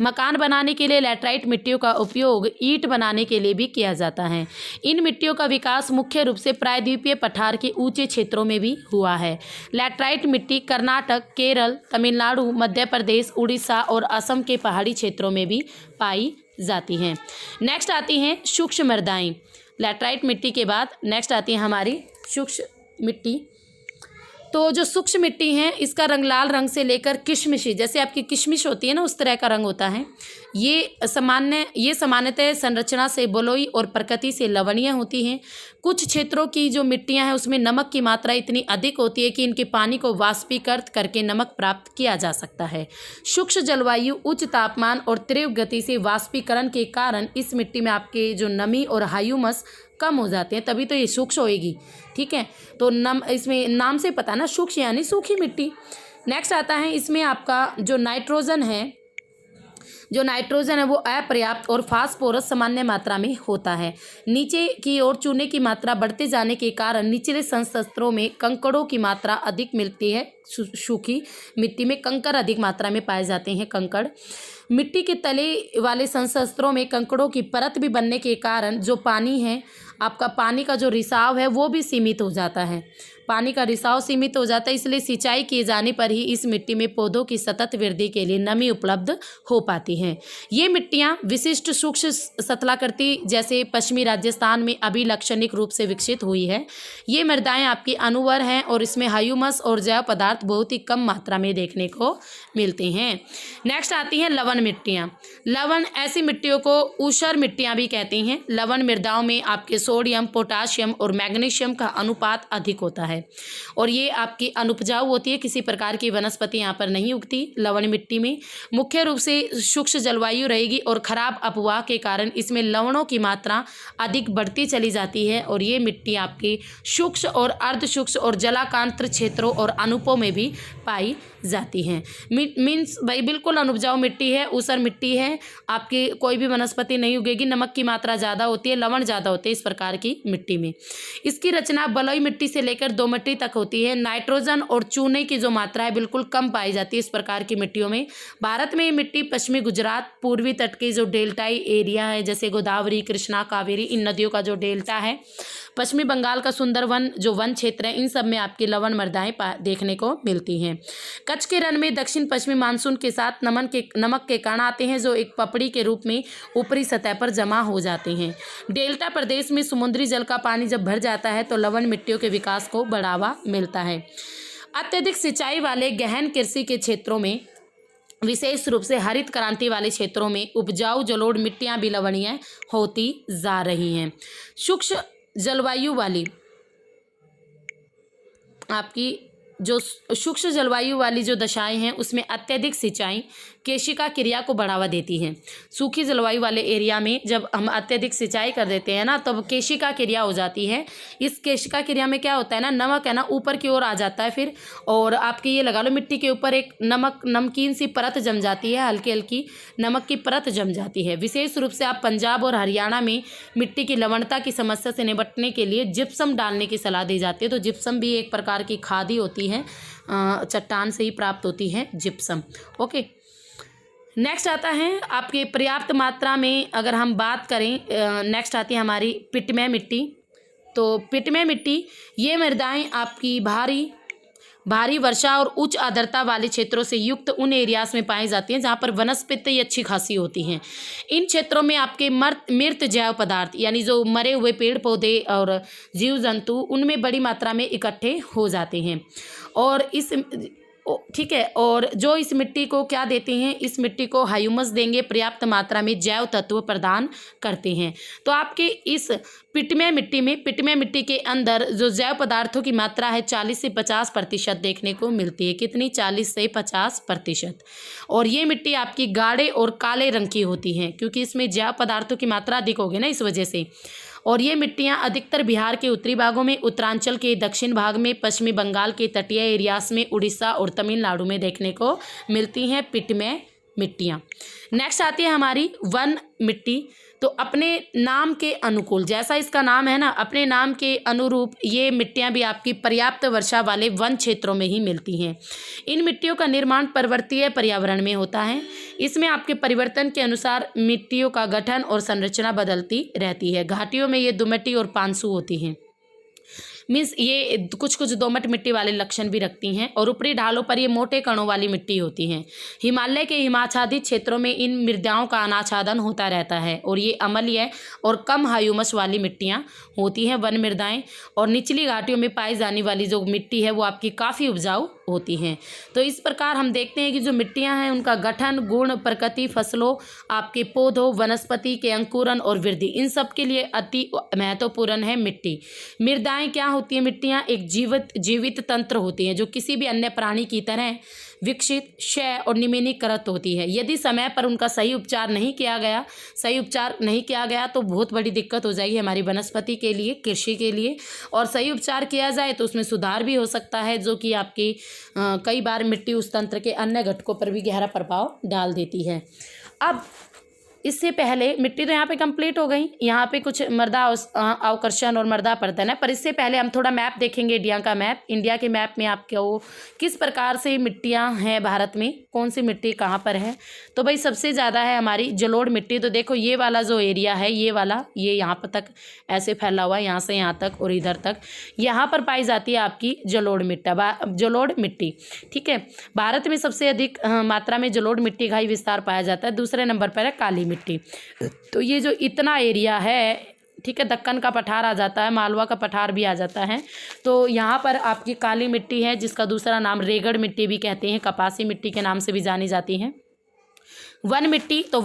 [SPEAKER 1] मकान बनाने के लिए लैटराइट मिट्टियों का उपयोग ईंट बनाने के लिए भी किया जाता है। इन मिट्टियों का विकास मुख्य रूप से प्रायद्वीपीय पठार के ऊंचे क्षेत्रों में भी हुआ है। लैटराइट मिट्टी कर्नाटक, केरल, तमिलनाडु, मध्य प्रदेश, उड़ीसा और असम के पहाड़ी क्षेत्रों में भी पाई जाती हैं। नेक्स्ट आती हैं सूक्ष्म मृदाएं। लैटराइट मिट्टी के बाद नेक्स्ट आती है हमारी सूक्ष्म मिट्टी। तो जो सूक्ष्म मिट्टी है इसका रंग लाल रंग से लेकर किशमिशी, जैसे आपकी किशमिश होती है ना उस तरह का रंग होता है। ये सामान्यतः संरचना से बलुई और प्रकृति से लवणीय होती हैं। कुछ क्षेत्रों की जो मिट्टियां हैं उसमें नमक की मात्रा इतनी अधिक होती है कि इनके पानी को वाष्पीकृत करके नमक प्राप्त किया जा सकता है। शुष्क जलवायु, उच्च तापमान और तीव्र गति से वाष्पीकरण के कारण इस मिट्टी में आपके जो नमी और ह्यूमस कम हो जाते हैं, तभी तो ये सूक्ष्म होएगी। ठीक है, तो इसमें नाम से पता ना, सूक्ष्म यानी सूखी मिट्टी। नेक्स्ट आता है इसमें आपका जो नाइट्रोजन है वो अपर्याप्त और फास्फोरस सामान्य मात्रा में होता है। नीचे की ओर चूने की मात्रा बढ़ते जाने के कारण निचले संस्तरों में कंकड़ों की मात्रा अधिक मिलती है। सूखी मिट्टी में कंकड़ अधिक मात्रा में पाए जाते हैं। कंकड़ मिट्टी के तले वाले संस्तरों में कंकड़ों की परत भी बनने के कारण जो पानी है आपका, पानी का जो रिसाव है वो भी सीमित हो जाता है। पानी का रिसाव सीमित हो जाता है, इसलिए सिंचाई किए जाने पर ही इस मिट्टी में पौधों की सतत वृद्धि के लिए नमी उपलब्ध हो पाती है। ये मिट्टियाँ विशिष्ट सूक्ष्म सतलाकृति जैसे पश्चिमी राजस्थान में अभी लाक्षणिक रूप से विकसित हुई है। ये मृदाएं आपकी अनुवर हैं और इसमें ह्यूमस और जैव पदार्थ बहुत ही कम मात्रा में देखने को मिलते हैं। नेक्स्ट आती हैं लवण मिट्टियाँ। लवण ऐसी मिट्टियों को ऊसर मिट्टियाँ भी कहते हैं। लवण मृदाओं में आपके सोडियम, पोटाशियम और मैग्नीशियम का अनुपात अधिक होता है और ये आपकी अनुपजाऊ होती है। किसी प्रकार की वनस्पति यहाँ पर नहीं उगती लवण मिट्टी में। मुख्य रूप से शुष्क जलवायु रहेगी और खराब अपवाह के कारण इसमें लवणों की मात्रा अधिक बढ़ती चली जाती है और ये मिट्टी आपकी शुष्क और अर्ध शुष्क और जलाकांत्र क्षेत्रों और अनुपों में भी पाई जाती हैं। मीन्स भाई बिल्कुल अनुपजाऊ मिट्टी है, ऊसर मिट्टी है, आपकी कोई भी वनस्पति नहीं उगेगी, नमक की मात्रा ज़्यादा होती है, लवण ज़्यादा होते हैं, इस प्रकार प्रकार की मिट्टी में। इसकी रचना बलुई मिट्टी से लेकर दोमट्टी तक होती है। नाइट्रोजन और चूने की जो मात्रा है बिल्कुल कम पाई जाती है इस प्रकार की मिट्टियों में। भारत में ये मिट्टी पश्चिमी गुजरात, पूर्वी तट के जो डेल्टाई एरिया है जैसे गोदावरी, कृष्णा, कावेरी, इन नदियों का जो डेल्टा है, पश्चिमी बंगाल का सुंदरवन जो वन क्षेत्र है, इन सब में आपकी लवण मृदाएं देखने को मिलती हैं। कच्छ के रण में दक्षिण पश्चिमी मानसून के साथ नमक के कण आते हैं जो एक पपड़ी के रूप में ऊपरी सतह पर जमा हो जाते हैं। डेल्टा प्रदेश में समुद्री जल का पानी जब भर जाता है तो लवण मिट्टियों के विकास को बढ़ावा मिलता है। अत्यधिक सिंचाई वाले गहन कृषि के क्षेत्रों में, विशेष रूप से हरित क्रांति वाले क्षेत्रों में उपजाऊ जलोढ़ मिट्टियां भी लवणीय होती जा रही हैं। शुष्क जलवायु वाली आपकी जो शुष्क जलवायु वाली जो दशाएं हैं उसमें अत्यधिक सिंचाई केशिका क्रिया को बढ़ावा देती है। सूखी जलवायु वाले एरिया में जब हम अत्यधिक सिंचाई कर देते हैं ना, तब केशिका क्रिया हो जाती है। इस केशिका क्रिया में क्या होता है ना, नमक है ना ऊपर की ओर आ जाता है फिर, और आपकी ये लगा लो मिट्टी के ऊपर एक नमकीन सी परत जम जाती है, हल्की हल्की नमक की परत जम जाती है। विशेष रूप से आप पंजाब और हरियाणा में मिट्टी की लवणता की समस्या से निपटने के लिए जिप्सम डालने की सलाह दी जाती है। तो जिप्सम भी एक प्रकार की खाद ही होती है, चट्टान से ही प्राप्त होती है जिप्सम। ओके, नेक्स्ट आता है आपके पर्याप्त मात्रा में अगर हम बात करें, नेक्स्ट आती है हमारी पिटमय मिट्टी। तो पिटमय मिट्टी ये मृदाएं आपकी भारी वर्षा और उच्च आर्द्रता वाले क्षेत्रों से युक्त उन एरियाज में पाई जाती हैं जहाँ पर वनस्पति अच्छी खासी होती हैं। इन क्षेत्रों में आपके मृत जैव पदार्थ यानी जो मरे हुए पेड़ पौधे और जीव जंतु उनमें बड़ी मात्रा में इकट्ठे हो जाते हैं। और ठीक है, और जो इस मिट्टी को क्या देते हैं, इस मिट्टी को ह्यूमस देंगे, पर्याप्त मात्रा में जैव तत्व प्रदान करते हैं। तो आपके इस पिटमय मिट्टी के अंदर जो जैव पदार्थों की मात्रा है 40 से 50% देखने को मिलती है। कितनी? 40 से 50%। और ये मिट्टी आपकी गाढ़े और काले रंग की होती है क्योंकि इसमें जैव पदार्थों की मात्रा अधिक होगी ना, इस वजह से। और ये मिट्टियाँ अधिकतर बिहार के उत्तरी भागों में, उत्तरांचल के दक्षिण भाग में, पश्चिमी बंगाल के तटीय एरियाज में, उड़ीसा और तमिलनाडु में देखने को मिलती हैं पिटमय मिट्टियाँ। नेक्स्ट आती है हमारी वन मिट्टी। तो अपने नाम के अनुकूल, जैसा इसका नाम है ना, अपने नाम के अनुरूप ये मिट्टियाँ भी आपकी पर्याप्त वर्षा वाले वन क्षेत्रों में ही मिलती हैं। इन मिट्टियों का निर्माण पर्वतीय पर्यावरण में होता है। इसमें आपके परिवर्तन के अनुसार मिट्टियों का गठन और संरचना बदलती रहती है। घाटियों में ये दोमट्टी और पानसू होती हैं, मीन्स ये कुछ दोमट मिट्टी वाले लक्षण भी रखती हैं। और ऊपरी ढालों पर ये मोटे कणों वाली मिट्टी होती हैं। हिमालय के हिमाच्छादित क्षेत्रों में इन मृदाओं का अनाच्छादन होता रहता है और ये अम्लीय और कम ह्यूमस वाली मिट्टियाँ होती हैं, वन मृदाएं। और निचली घाटियों में पाई जाने वाली जो मिट्टी है वो आपकी काफ़ी उपजाऊ होती हैं। तो इस प्रकार हम देखते हैं कि जो मिट्टियाँ हैं उनका गठन, गुण, प्रकृति, फसलों, आपके पौधों, वनस्पति के अंकुरन और वृद्धि, इन सब के लिए अति महत्वपूर्ण है मिट्टी। मृदाएं क्या होती है? मिट्टियाँ एक जीवित तंत्र होती हैं जो किसी भी अन्य प्राणी की तरह विकसित, क्षय और निम्नीकृत होती है। यदि समय पर उनका सही उपचार नहीं किया गया तो बहुत बड़ी दिक्कत हो जाएगी हमारी वनस्पति के लिए, कृषि के लिए। और सही उपचार किया जाए तो उसमें सुधार भी हो सकता है, जो कि आपकी कई बार मिट्टी उस तंत्र के अन्य घटकों पर भी गहरा प्रभाव डाल देती है। अब इससे पहले मिट्टी तो यहाँ पे कंप्लीट हो गई, यहाँ पे कुछ मृदा अवकर्षण और मृदा अपर्दन है, पर इससे पहले हम थोड़ा मैप देखेंगे, इंडिया का मैप। इंडिया के मैप में आपको किस प्रकार से मिट्टियाँ हैं भारत में, कौन सी मिट्टी कहाँ पर है। तो भाई सबसे ज़्यादा है हमारी जलोढ़ मिट्टी। तो देखो ये वाला जो एरिया है, ये यहाँ पर तक ऐसे फैला हुआ है, यहाँ से यहाँ तक और इधर तक, यहाँ पर पाई जाती है आपकी जलोढ़ मिट्टी। ठीक है, भारत में सबसे अधिक मात्रा में जलोढ़ मिट्टी का ही विस्तार पाया जाता है। दूसरे नंबर पर है काली मिट्टी। तो ये जो इतना एरिया है, ठीक है, दक्कन का पठार आ जाता है, मालवा का पठार भी आ जाता है। तो यहाँ पर आपकी काली मिट्टी है जिसका दूसरा नाम रेगड़ मिट्टी भी कहते हैं, कपासी मिट्टी के नाम से भी जानी जाती है। वन मिट्टी तो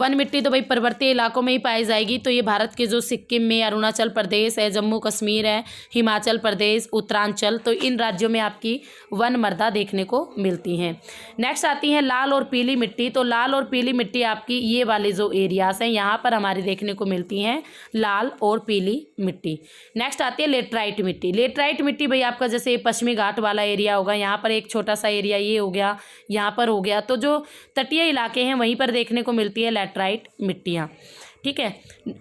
[SPEAKER 1] भाई पर्वतीय इलाकों में ही पाई जाएगी। तो ये भारत के जो सिक्किम में, अरुणाचल प्रदेश है, जम्मू कश्मीर है, हिमाचल प्रदेश, उत्तरांचल, तो इन राज्यों में आपकी वन मृदा देखने को मिलती हैं। नेक्स्ट आती है लाल और पीली मिट्टी। तो लाल और पीली मिट्टी आपकी ये वाले जो एरियाज हैं यहाँ पर हमारी देखने को मिलती हैं, लाल और पीली मिट्टी। नेक्स्ट आती है लेटराइट मिट्टी। लेटराइट मिट्टी भाई आपका जैसे पश्चिमी घाट वाला एरिया होगा, यहाँ पर एक छोटा सा एरिया ये हो गया, यहाँ पर हो गया। तो जो तटीय इलाके हैं वहीं पर देखने को मिलती है लेटराइट मिट्टियाँ। ठीक है।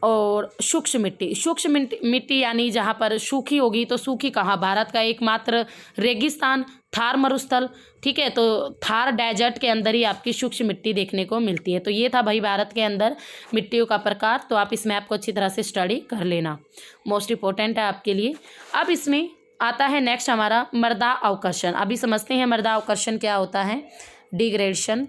[SPEAKER 1] और सूक्ष्म मिट्टी यानी जहाँ पर सूखी होगी, तो सूखी कहाँ, भारत का एकमात्र रेगिस्तान थार मरुस्थल, ठीक है। तो थार डेजर्ट के अंदर ही आपकी सूक्ष्म मिट्टी देखने को मिलती है। तो ये था भाई भारत के अंदर मिट्टियों का प्रकार। तो आप इस मैप को अच्छी तरह से स्टडी कर लेना, मोस्ट इंपॉर्टेंट है आपके लिए। अब इसमें आता है नेक्स्ट हमारा मृदा अवकर्षण। अभी समझते हैं मृदा अवकर्षण क्या होता है। डिग्रेडेशन,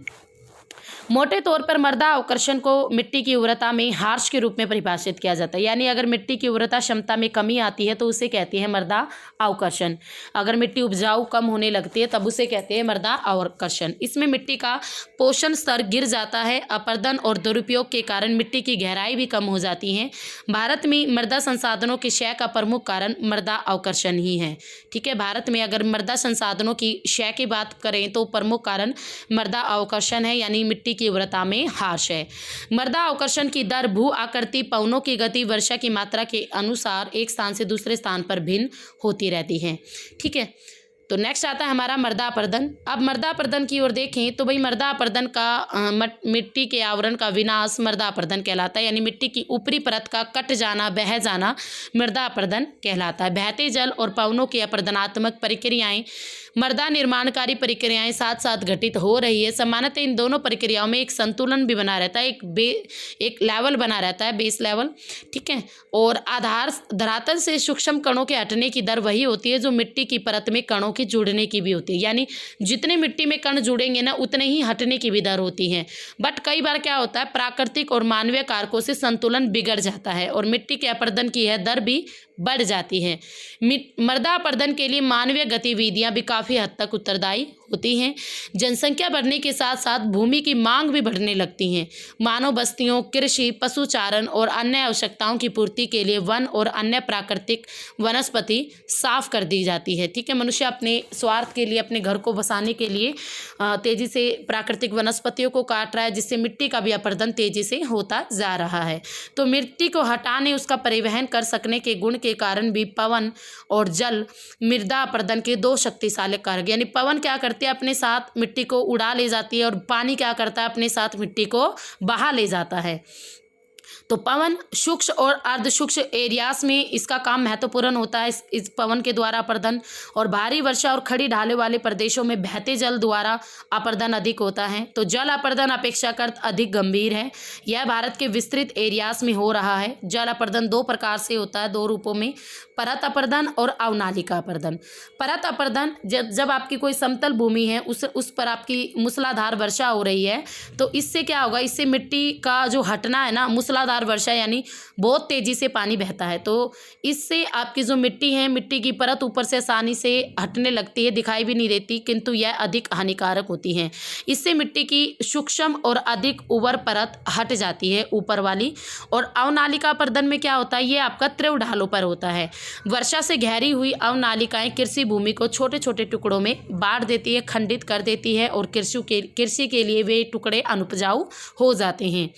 [SPEAKER 1] मोटे तौर पर मृदा अवकर्षण को मिट्टी की उर्वरता में हार्श के रूप में परिभाषित किया जाता है। यानी अगर मिट्टी की उर्वरता क्षमता में कमी आती है तो उसे कहते हैं मृदा अवकर्षण। अगर मिट्टी उपजाऊ कम होने लगती है तब उसे कहते हैं मृदा अवकर्षण। इसमें मिट्टी का पोषण स्तर गिर जाता है। अपरदन और दुरुपयोग के कारण मिट्टी की गहराई भी कम हो जाती है। भारत में मृदा संसाधनों के क्षय का प्रमुख कारण मृदा अवकर्षण ही है, ठीक है। भारत में अगर मृदा संसाधनों की क्षय की बात करें तो प्रमुख कारण मृदा अवकर्षण है, यानी मिट्टी की उर्वरता में हार्श है। मृदा अवकर्षण की दर, भू आकृति, पवनों की गति, वर्षा की मात्रा के अनुसार एक स्थान से दूसरे स्थान पर भिन्न होती रहती है, ठीक है। तो नेक्स्ट आता है हमारा मृदा अपरदन। अब मृदा अपरदन की ओर देखें तो भाई मृदा अपरदन का मिट्टी के आवरण का विनाश मृदा अपरदन कहलाता है। यानी मिट्टी की ऊपरी परत का कट जाना, बह जाना मृदा अपरदन कहलाता है। बहते जल और पवनों की अपरदनात्मक प्रक्रियाएं, मृदा निर्माणकारी प्रक्रियाएं साथ साथ घटित हो रही है। सामान्यतः इन दोनों प्रक्रियाओं में एक संतुलन भी बना रहता है, एक लेवल बना रहता है, बेस लेवल, ठीक है। और आधार धरातल से सूक्ष्म कणों के हटने की दर वही होती है जो मिट्टी की परत में कणों के जुड़ने की भी होती है। यानी जितने मिट्टी में कण जुड़ेंगे ना उतने ही हटने की भी दर होती है। बट कई बार क्या होता है, प्राकृतिक और मानवीय कारकों से संतुलन बिगड़ जाता है और मिट्टी के अपरदन की यह दर भी बढ़ जाती है। मृदा अपरदन के लिए मानवीय गतिविधियां भी काफ़ी हद तक उत्तरदायी होती हैं। जनसंख्या बढ़ने के साथ साथ भूमि की मांग भी बढ़ने लगती हैं। मानव बस्तियों, कृषि, पशुचारण और अन्य आवश्यकताओं की पूर्ति के लिए वन और अन्य प्राकृतिक वनस्पति साफ कर दी जाती है, ठीक है। मनुष्य अपने स्वार्थ के लिए, अपने घर को बसाने के लिए तेजी से प्राकृतिक वनस्पतियों को काट रहा है, जिससे मिट्टी का भी अपरदन तेजी से होता जा रहा है। तो मिट्टी को हटाने, उसका परिवहन कर सकने के गुण के कारण भी पवन और जल मृदा अपरदन के दो शक्तिशाली कारक। यानी पवन क्या करती है, अपने साथ मिट्टी को उड़ा ले जाती है, और पानी क्या करता है, अपने साथ मिट्टी को बहा ले जाता है। तो पवन सूक्ष्म और अर्ध सूक्ष्म एरियाज में इसका काम महत्वपूर्ण होता है, इस पवन के द्वारा अपरदन। और भारी वर्षा और खड़ी ढाले वाले प्रदेशों में बहते जल द्वारा अपरदन अधिक होता है। तो जल अपरदन अपेक्षाकृत अधिक गंभीर है। यह भारत के विस्तृत एरियाज में हो रहा है। जल अपरदन दो प्रकार से होता है, दो रूपों में, परत अपरदन और अवनालिका अपरदन। परत अपरदन जब आपकी कोई समतल भूमि है, उस पर आपकी मूसलाधार वर्षा हो रही है, तो इससे क्या होगा, इससे मिट्टी का जो हटना है ना, मूसलाधार वर्षा यानी बहुत तेजी से पानी बहता है, तो इससे आपकी जो मिट्टी है, मिट्टी की परत ऊपर से आसानी से हटने लगती है, दिखाई भी नहीं देती, किंतु यह अधिक हानिकारक होती है। इससे मिट्टी की सूक्ष्म और अधिक उबर परत हट जाती है, ऊपर वाली। और अवनालिका अपरदन में क्या होता है, ये आपका तीव्र ढालों पर होता है। वर्षा से घेरी हुई अवनालिकाएं कृषि भूमि को छोटे छोटे टुकड़ों में बांट देती है, खंडित कर देती है, और कृषि के लिए वे टुकड़े अनुपजाऊ हो जाते हैं।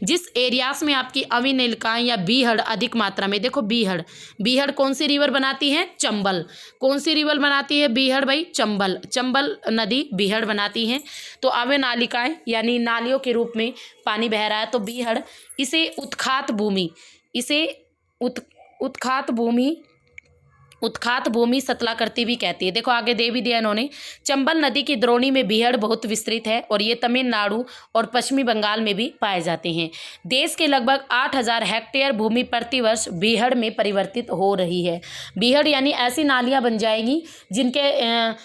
[SPEAKER 1] जिस एरियाज में आपकी अवनालिकाएं या बीहड़ अधिक मात्रा में, देखो बीहड़ कौन सी रिवर बनाती है, चंबल। कौन सी रिवर बनाती है बीहड़ भाई, चंबल नदी बीहड़ बनाती है। तो अवनालिकाएं यानी नालियों के रूप में पानी बह रहा है, तो बीहड़, इसे उत्खात भूमि सतलाकृति भी कहती है। देखो आगे दे भी दिया इन्होंने, चंबल नदी की द्रोणी में बीहड़ बहुत विस्तृत है और ये तमिलनाडु और पश्चिमी बंगाल में भी पाए जाते हैं। देश के लगभग 8,000 हेक्टेयर भूमि प्रतिवर्ष बीहड़ में परिवर्तित हो रही है। बीहड़ यानी ऐसी नालियां बन जाएंगी जिनके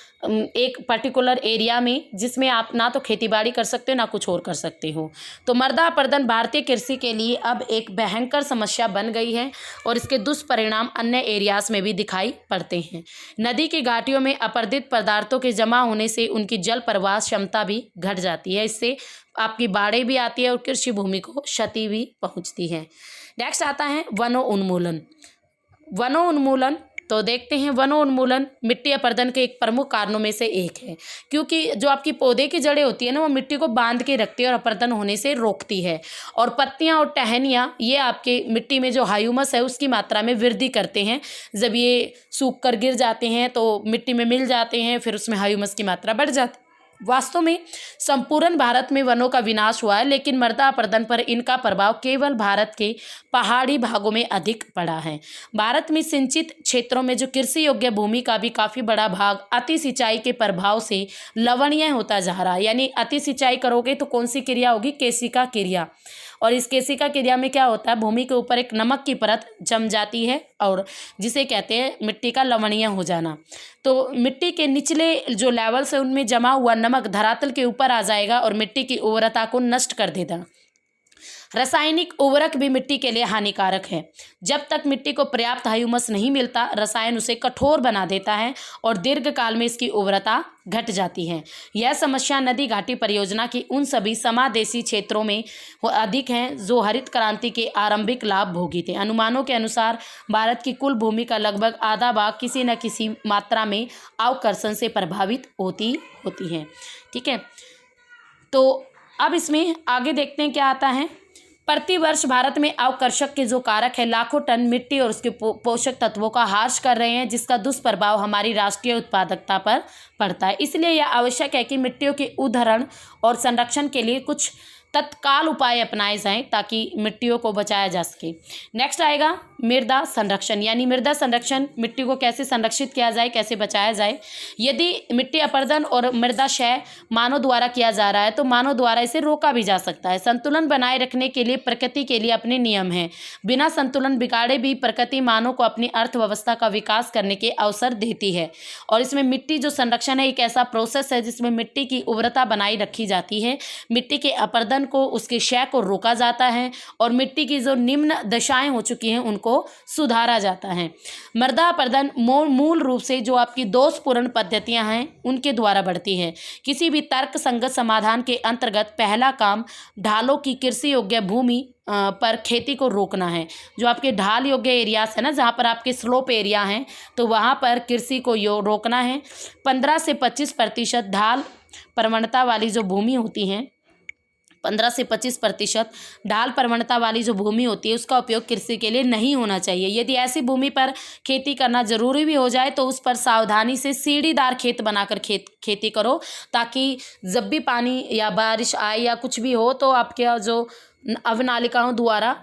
[SPEAKER 1] एक पर्टिकुलर एरिया में, जिसमें आप ना तो खेतीबाड़ी कर सकते हो ना कुछ और कर सकते हो। तो मृदा अपरदन भारतीय कृषि के लिए अब एक भयंकर समस्या बन गई है और इसके दुष्परिणाम अन्य एरियाज में भी दिखाई पड़ते हैं। नदी की घाटियों में अपरदित पदार्थों के जमा होने से उनकी जल प्रवाह क्षमता भी घट जाती है। इससे आपकी बाढ़ें भी आती है और कृषि भूमि को क्षति भी पहुँचती है। नेक्स्ट आता है वनोन्मूलन। तो देखते हैं, वनोन्मूलन मिट्टी अपरदन के एक प्रमुख कारणों में से एक है, क्योंकि जो आपकी पौधे की जड़ें होती है ना, वो मिट्टी को बांध के रखती है और अपरदन होने से रोकती है। और पत्तियां और टहनियां, ये आपके मिट्टी में जो ह्यूमस है उसकी मात्रा में वृद्धि करते हैं। जब ये सूख कर गिर जाते हैं तो मिट्टी में मिल जाते हैं, फिर उसमें ह्यूमस की मात्रा बढ़ जाती है। वास्तव में संपूर्ण भारत में वनों का विनाश हुआ है, लेकिन मृदा अपरदन पर इनका प्रभाव केवल भारत के पहाड़ी भागों में अधिक पड़ा है। भारत में सिंचित क्षेत्रों में जो कृषि योग्य भूमि का भी काफ़ी बड़ा भाग अति सिंचाई के प्रभाव से लवणीय होता जा रहा है। यानी अति सिंचाई करोगे तो कौन सी क्रिया होगी? केशिका क्रिया। और इस केशिका क्रिया में क्या होता है? भूमि के ऊपर एक नमक की परत जम जाती है और जिसे कहते हैं मिट्टी का लवणीय हो जाना। तो मिट्टी के निचले जो लेवल्स है उनमें जमा हुआ नमक धरातल के ऊपर आ जाएगा और मिट्टी की उर्वरता को नष्ट कर देगा। रासायनिक उर्वरक भी मिट्टी के लिए हानिकारक है। जब तक मिट्टी को पर्याप्त ह्यूमस नहीं मिलता, रसायन उसे कठोर बना देता है और दीर्घकाल में इसकी उर्वरता घट जाती है। यह समस्या नदी घाटी परियोजना की उन सभी समादेशी क्षेत्रों में अधिक है जो हरित क्रांति के आरंभिक लाभ भोगी थे। अनुमानों के अनुसार भारत की कुल भूमि का लगभग आधा भाग किसी न किसी मात्रा में अवकर्षण से प्रभावित होती है। ठीक है, तो अब इसमें आगे देखते हैं क्या आता है। प्रतिवर्ष भारत में अवकर्षक के जो कारक है लाखों टन मिट्टी और उसके पोषक तत्वों का ह्रास कर रहे हैं, जिसका दुष्प्रभाव हमारी राष्ट्रीय उत्पादकता पर पड़ता है। इसलिए यह आवश्यक है कि मिट्टियों के उद्धरण और संरक्षण के लिए कुछ तत्काल उपाय अपनाए जाएं ताकि मिट्टियों को बचाया जा सके। नेक्स्ट आएगा मृदा संरक्षण, यानी मृदा संरक्षण, मिट्टी को कैसे संरक्षित किया जाए, कैसे बचाया जाए। यदि मिट्टी अपरदन और मृदा क्षय मानव द्वारा किया जा रहा है तो मानव द्वारा इसे रोका भी जा सकता है। संतुलन बनाए रखने के लिए प्रकृति के लिए अपने नियम हैं। बिना संतुलन बिगाड़े भी प्रकृति मानव को अपनी अर्थव्यवस्था का विकास करने के अवसर देती है। और इसमें मिट्टी जो संरक्षण है एक ऐसा प्रोसेस है जिसमें मिट्टी की उर्वरता बनाई रखी जाती है, मिट्टी के अपरदन को, उसके क्षय को रोका जाता है और मिट्टी की जो निम्न दशाएं हो चुकी हैं उनको सुधारा जाता है। मृदा अपरदन मूल रूप से जो आपकी दोषपूर्ण पद्धतियां हैं उनके द्वारा बढ़ती है। किसी भी तर्क संगत समाधान के अंतर्गत पहला काम ढालों की कृषि योग्य भूमि पर खेती को रोकना है। जो आपके ढाल योग्य एरियाज है ना, जहाँ पर आपके स्लोप एरिया हैं, तो वहाँ पर कृषि को रोकना है। 15 से 25% ढाल प्रवणता वाली जो भूमि होती हैं, 15 से 25% ढाल प्रवणता वाली जो भूमि होती है उसका उपयोग कृषि के लिए नहीं होना चाहिए। यदि ऐसी भूमि पर खेती करना जरूरी भी हो जाए तो उस पर सावधानी से सीढ़ीदार खेत बनाकर खेती करो, ताकि जब भी पानी या बारिश आए या कुछ भी हो तो आपके जो अवनालिकाओं द्वारा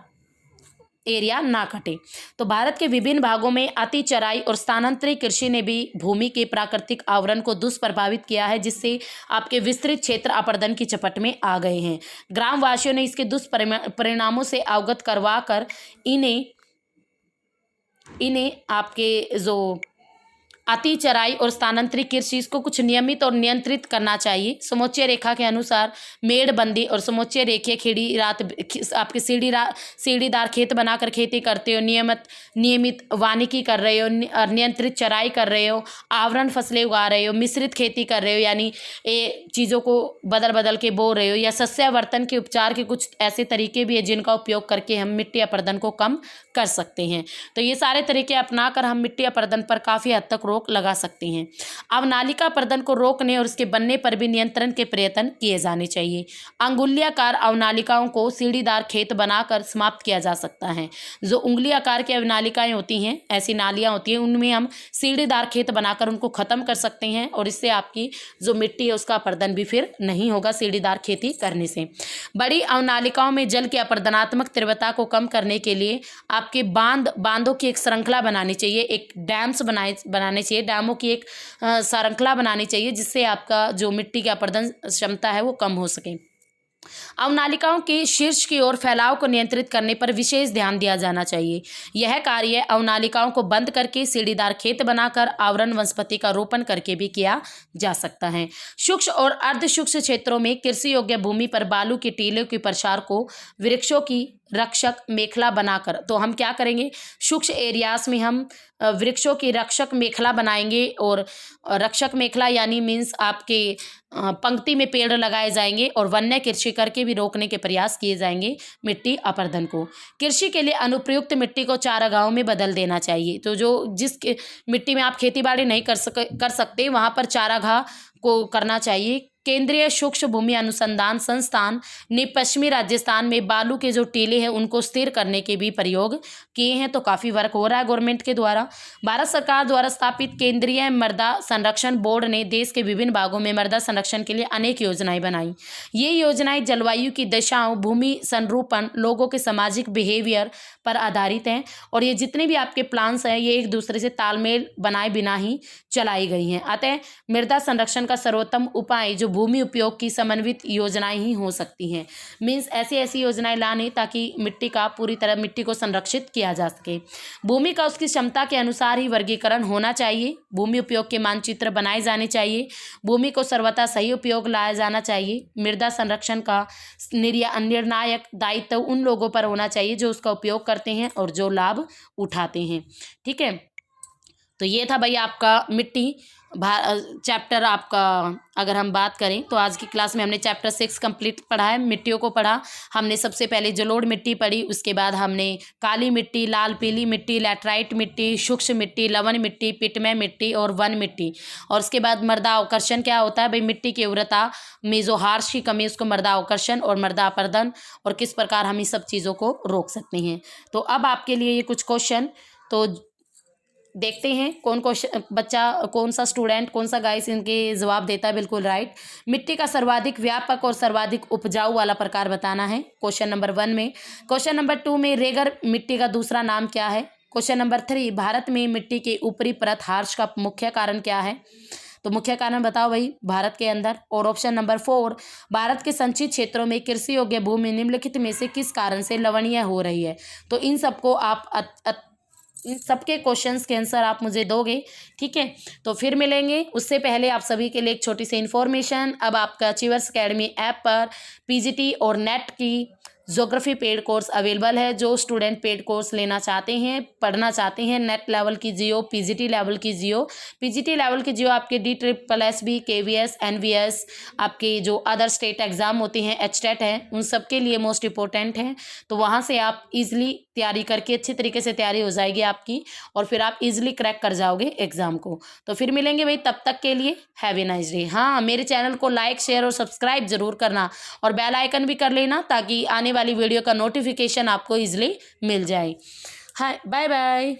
[SPEAKER 1] एरिया ना कटे। तो भारत के विभिन्न भागों में अति चराई और स्थानांतरित कृषि ने भी भूमि के प्राकृतिक आवरण को दुष्प्रभावित किया है, जिससे आपके विस्तृत क्षेत्र अपरदन की चपेट में आ गए हैं। ग्रामवासियों ने इसके दुष्परिणामों से अवगत करवा कर इन्हें आपके जो अति चराई और स्थानांतरित कृषि इसको कुछ नियमित और नियंत्रित करना चाहिए। समोच्च रेखा के अनुसार मेड़बंदी और समोच्च रेखीय खेड़ी रात आपके सीढ़ीदार खेत बनाकर खेती करते हो, नियमित वानिकी कर रहे हो, नियंत्रित चराई कर रहे हो, आवरण फसलें उगा रहे हो, मिश्रित खेती कर रहे हो, यानी ये चीज़ों को बदल बदल के बो रहे हो, या सस्यावर्तन के उपचार के कुछ ऐसे तरीके भी है जिनका उपयोग करके हम मिट्टी अपरदन को कम कर सकते हैं। तो ये सारे तरीके अपनाकर हम मिट्टी अपरदन पर काफ़ी हद तक रोक लगा सकते हैं। अवनालिका अपरदन को रोकने और उसके बनने पर भी नियंत्रण के प्रयत्न किए जाने चाहिए। अंगुली आकार अवनालिकाओं को सीढ़ीदार खेत बनाकर समाप्त किया जा सकता है। जो उंगली आकार की अवनालिकाएं होती हैं, ऐसी नालियां होती हैं, उनमें हम सीढ़ीदार खेत बनाकर उनको खत्म कर सकते हैं और इससे आपकी जो मिट्टी है उसका अपरदन भी फिर नहीं होगा सीढ़ीदार खेती करने से। बड़ी अवनालिकाओं में जल की अपरदनात्मक तीव्रता को कम करने के लिए आपके बांधों की एक श्रृंखला बनानी चाहिए, एक डैम्स बनाने चाहिए, डैमों की एक श्रृंखला बनानी चाहिए, जिससे आपका जो मिट्टी की अपरदन क्षमता है वो कम हो सके। अवनालिकाओं के शीर्ष की ओर फैलाव को नियंत्रित करने पर विशेष ध्यान दिया जाना चाहिए। यह कार्य अवनालिकाओं को बंद करके सीढ़ीदार खेत बनाकर आवरण वनस्पति का रोपण करके भी किया जा सकता है। सूक्ष्म और अर्ध सूक्ष्म क्षेत्रों में कृषि योग्य भूमि पर बालू की टीलों के प्रसार को वृक्षों की रक्षक मेखला बनाकर, तो हम क्या करेंगे, सूक्ष्म एरियाज में हम वृक्षों की रक्षक मेखला बनाएंगे। और रक्षक मेखला यानी मीन्स आपके पंक्ति में पेड़ लगाए जाएंगे और वन्य कृषि करके भी रोकने के प्रयास किए जाएंगे मिट्टी अपरदन को। कृषि के लिए अनुपयुक्त मिट्टी को चारागाहों में बदल देना चाहिए। तो जो जिस मिट्टी में आप खेती बाड़ी नहीं कर सकते वहाँ पर चारागाह को करना चाहिए। केंद्रीय सूक्ष्म भूमि अनुसंधान संस्थान ने पश्चिमी राजस्थान में बालू के जो टीले हैं उनको स्थिर करने के भी प्रयोग किए हैं। तो काफ़ी वर्क हो रहा है गवर्नमेंट के द्वारा। भारत सरकार द्वारा स्थापित केंद्रीय मृदा संरक्षण बोर्ड ने देश के विभिन्न भागों में मृदा संरक्षण के लिए अनेक योजनाएं बनाई। ये योजनाएं जलवायु की दशाओं, भूमि संरूपण, लोगों के सामाजिक बिहेवियर पर आधारित हैं और ये जितने भी आपके प्लान्स हैं ये एक दूसरे से तालमेल बनाए बिना ही चलाई गई हैं। अतः मृदा संरक्षण का सर्वोत्तम उपाय जो भूमि उपयोग की समन्वित योजनाएं ही हो सकती हैं। मीन्स ऐसी योजनाएं लाने ताकि मिट्टी का पूरी तरह मिट्टी को संरक्षित किया जा सके। भूमि का उसकी क्षमता के अनुसार ही वर्गीकरण होना चाहिए। भूमि उपयोग के मानचित्र बनाए जाने चाहिए। भूमि को सर्वथा सही उपयोग लाया जाना चाहिए। मृदा संरक्षण का निर्णायक दायित्व उन लोगों पर होना चाहिए जो उसका उपयोग करते हैं और जो लाभ उठाते हैं। ठीक है, तो ये था भाई आपका मिट्टी चैप्टर आपका। अगर हम बात करें तो आज की क्लास में हमने चैप्टर 6 कंप्लीट पढ़ा है, मिट्टियों को पढ़ा। हमने सबसे पहले जलोढ़ मिट्टी पढ़ी, उसके बाद हमने काली मिट्टी, लाल पीली मिट्टी, लैटराइट मिट्टी, सूक्ष्म मिट्टी, लवण मिट्टी, पिटमय मिट्टी और वन मिट्टी। और उसके बाद मृदा अवकर्षण क्या होता है भाई, मिट्टी की उर्वरता में जो हार्श की कमी उसको मृदा अवकर्षण और मृदा अपर्दन, और किस प्रकार हम इस सब चीज़ों को रोक सकते हैं। तो अब आपके लिए ये कुछ क्वेश्चन, तो देखते हैं कौन क्वेश्चन बच्चा, कौन सा स्टूडेंट, कौन सा गाइस इनके जवाब देता है बिल्कुल राइट। मिट्टी का सर्वाधिक व्यापक और सर्वाधिक उपजाऊ वाला प्रकार बताना है क्वेश्चन नंबर 1 में। क्वेश्चन नंबर 2 में रेगर मिट्टी का दूसरा नाम क्या है। क्वेश्चन नंबर 3 भारत में मिट्टी के ऊपरी परत हार्श का मुख्य कारण क्या है। तो मुख्य कारण बताओ भाई भारत के अंदर। और ऑप्शन नंबर 4 भारत के संचित क्षेत्रों में कृषि योग्य भूमि निम्नलिखित में से किस कारण से लवणीय हो रही है। तो इन सबको आप इन सबके क्वेश्चंस के आंसर आप मुझे दोगे। ठीक है, तो फिर मिलेंगे। उससे पहले आप सभी के लिए एक छोटी सी इन्फॉर्मेशन, अब आपका अचीवर्स अकेडमी ऐप पर पीजीटी और नेट की ज्योग्राफी पेड कोर्स अवेलेबल है। जो स्टूडेंट पेड कोर्स लेना चाहते हैं, पढ़ना चाहते हैं, नेट लेवल की जियो, पीजीटी लेवल की जियो। पीजीटी लेवल की जियो आपके DSSB, KVS, NVS, आपके जो अदर स्टेट एग्जाम होते हैं, HTET हैं, उन सब के लिए मोस्ट इंपॉर्टेंट है। तो वहाँ से आप इजीली तैयारी करके अच्छी तरीके से तैयारी हो जाएगी आपकी और फिर आप इजीली क्रैक कर जाओगे एग्जाम को। तो फिर मिलेंगे भाई, तब तक के लिए हैव ए नाइस डे। हाँ, मेरे चैनल को लाइक, शेयर और सब्सक्राइब जरूर करना और बेल आइकन भी कर लेना ताकि आने वाली वीडियो का नोटिफिकेशन आपको इजीली मिल जाए। हाँ, बाय बाय।